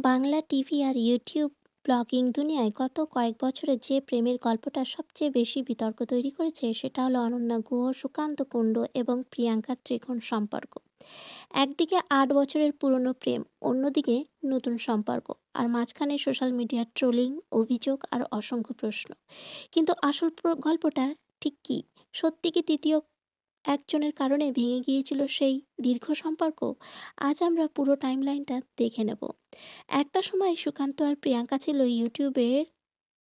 Bangla TV আর YouTube blogging দুনিয়ায় গত কয়েক বছরে যে প্রেমের গল্পটা সবচেয়ে বেশি বিতর্ক তৈরি করেছে সেটা হলো অনন্যা গুহ, সুকান্ত কুণ্ড এবং প্রিয়াঙ্কা ত্রিকোণ সম্পর্ক। একদিকে 8 বছরের পুরনো প্রেম, অন্যদিকে নতুন সম্পর্ক, আর মাঝখানে সোশ্যাল মিডিয়ার ট্রোলিং, অভিযোগ আর অসংখ্য প্রশ্ন। কিন্তু আসল গল্পটা ঠিক কি? সত্যি কি তৃতীয় একজনের কারণে ভেঙে গিয়েছিল সেই দীর্ঘ সম্পর্ক? আজ আমরা পুরো টাইমলাইনটা দেখে নেব। একটা সময় সুকান্ত আর প্রিয়াঙ্কা ছিল ইউটিউবের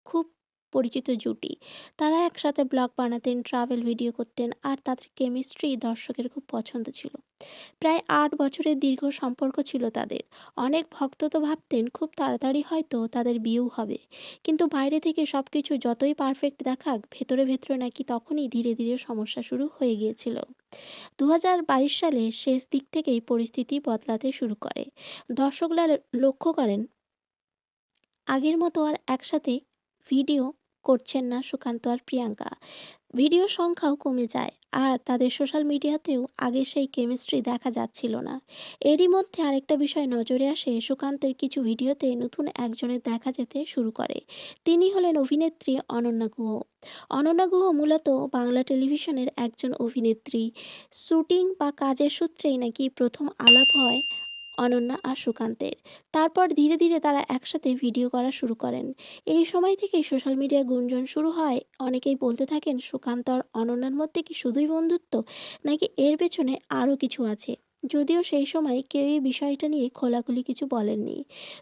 খুব পরিচিত জুটি। তারা একসাথে ব্লগ বানাতেন, ট্রাভেল ভিডিও করতেন, আর তাদের কেমিস্ট্রি দর্শকের খুব পছন্দ ছিল। প্রায় 8 বছরের দীর্ঘ সম্পর্ক ছিল তাদের। অনেক ভক্ত তো ভাবতেন খুব তাড়াতাড়ি হয়তো তাদের বিয়েও হবে। কিন্তু বাইরে থেকে সবকিছু যতই পারফেক্ট দেখাক, ভেতরে ভেতরে নাকি তখনই ধীরে ধীরে সমস্যা শুরু হয়ে গিয়েছিল। 2022 সালের শেষ দিক থেকেই পরিস্থিতি বদলাতে শুরু করে। দর্শকরা লক্ষ্য করেন আগের মতো আর একসাথে ভিডিও করছেন না সুকান্ত আর প্রিয়াঙ্কা। ভিডিও সংখ্যাও কমে যায়, আর তাদের সোশ্যাল মিডিয়াতেও আগে সেই কেমিস্ট্রি দেখা যাচ্ছিল না। এরই মধ্যে আরেকটা বিষয় নজরে আসে, সুকান্তের কিছু ভিডিওতে নতুন একজনের দেখা যেতে শুরু করে। তিনি হলেন অভিনেত্রী অনন্যা গুহ। অনন্যা গুহ মূলত বাংলা টেলিভিশনের একজন অভিনেত্রী। শুটিং বা কাজের সূত্রেই নাকি প্রথম আলাপ হয় অনন্যা আর সুকান্তের। তারপর ধীরে ধীরে তারা একসাথে ভিডিও করা শুরু করেন। এই সময় থেকেই সোশ্যাল মিডিয়ায় গুঞ্জন শুরু হয়। অনেকেই বলতে থাকেন সুকান্ত আর অনন্যার মধ্যে কি শুধুই বন্ধুত্ব, নাকি এর পেছনে আরও কিছু আছে। যদিও সেই সময় কেউই বিষয়টা নিয়ে খোলাখুলি কিছু বলেননি।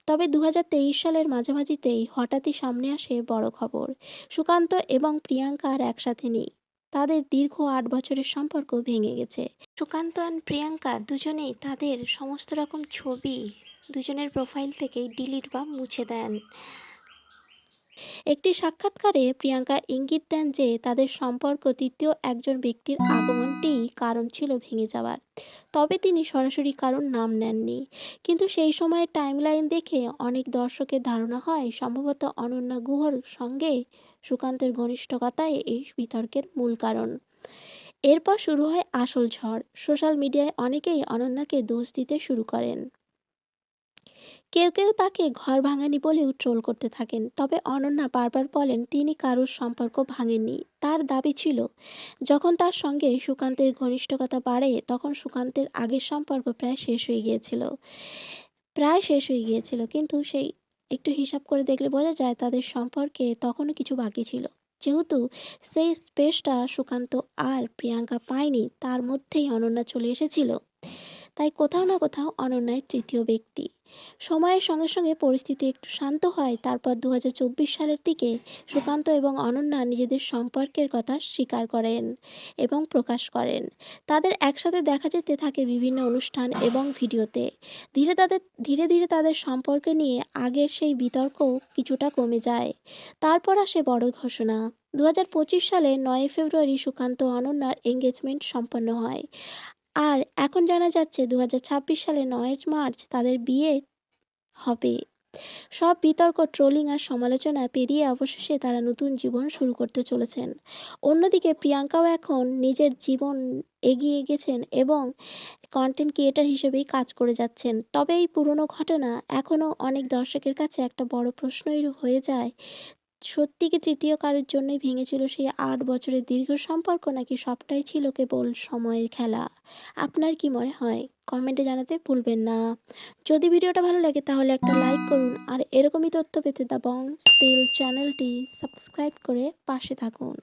তবে 2023 সালের মাঝামাঝিতেই হঠাৎই সামনে আসে বড় খবর, সুকান্ত এবং প্রিয়াঙ্কা আর একসাথে নেই। তাদের দীর্ঘ 8 বছরের সম্পর্ক ভেঙে গেছে। সুকান্ত আর প্রিয়াঙ্কা দুজনেই তাদের সমস্ত রকম ছবি দুজনের প্রোফাইল থেকেই ডিলিট বা মুছে দেন। একটি সাক্ষাৎকারে প্রিয়াঙ্কা ইঙ্গিত দেন যে তাদের সম্পর্ক তৃতীয় একজন ব্যক্তির আগমনটিই কারণ ছিল ভেঙে যাওয়ার। তবে তিনি সরাসরি কারণ নাম নেননি। কিন্তু সেই সময়ের টাইমলাইন দেখে অনেক দর্শকের ধারণা হয় সম্ভবত অনন্যা গুহর সঙ্গে সুকান্তের ঘনিষ্ঠকতাই এই বিতর্কের মূল কারণ। এরপর শুরু হয় আসল ঝড়। সোশ্যাল মিডিয়ায় অনেকেই অনন্যাকে দোষ দিতে শুরু করেন। কেউ কেউ তাকে ঘর ভাঙানি বলেও ট্রোল করতে থাকেন। তবে অনন্যা বারবার বলেন তিনি কারোর সম্পর্ক ভাঙেননি। তার দাবি ছিল যখন তার সঙ্গে সুকান্তের ঘনিষ্ঠতা বাড়ে তখন সুকান্তের আগের সম্পর্ক প্রায় শেষ হয়ে গিয়েছিল, কিন্তু সেই একটু হিসাব করে দেখলে বোঝা যায় তাদের সম্পর্কে তখনও কিছু বাকি ছিল। যেহেতু সেই স্পেসটা সুকান্ত আর প্রিয়াঙ্কা পায়নি, তার মধ্যেই অনন্যা চলে এসেছিল। তাই কোথাও না কোথাও অনন্যায় তৃতীয় ব্যক্তি। সময়ের সঙ্গে সঙ্গে পরিস্থিতি একটু শান্ত হয়। তারপর 2024 সালের দিকে সুকান্ত এবং অনন্যা নিজেদের সম্পর্কের কথা স্বীকার করেন এবং প্রকাশ করেন। তাদের একসাথে দেখা যেতে থাকে বিভিন্ন অনুষ্ঠান এবং ভিডিওতে। ধীরে ধীরে তাদের সম্পর্ক নিয়ে আগের সেই বিতর্ক কিছুটা কমে যায়। তারপর আসে বড় ঘোষণা। 2025 সালের 9 ফেব্রুয়ারি সুকান্ত ও অনন্যার এঙ্গেজমেন্ট সম্পন্ন হয়। আর এখন জানা যাচ্ছে 2026 সালের 9 মার্চ তাদের বিয়ে হবে। সব বিতর্ক, ট্রোলিং আর সমালোচনা পেরিয়ে অবশেষে তারা নতুন জীবন শুরু করতে চলেছেন। অন্যদিকে প্রিয়াঙ্কাও এখন নিজের জীবন এগিয়ে গেছেন এবং কন্টেন্ট ক্রিয়েটর হিসেবেই কাজ করে যাচ্ছেন। তবে এই পুরনো ঘটনা এখনও অনেক দর্শকের কাছে একটা বড় প্রশ্নই হয়ে যায়, সত্যি কি তৃতীয় কারোর জন্যই ভেঙেছিল সেই 8 বছরের দীর্ঘ সম্পর্ক, নাকি সবটাই ছিল কেবল সময়ের খেলা? আপনার কি মনে হয়? কমেন্টে জানাতে ভুলবেন না। যদি ভিডিওটা ভালো লাগে তাহলে একটা লাইক করুন, আর এরকমই তথ্য পেতে দ্য বং স্পিল চ্যানেলটি সাবস্ক্রাইব করে পাশে থাকুন।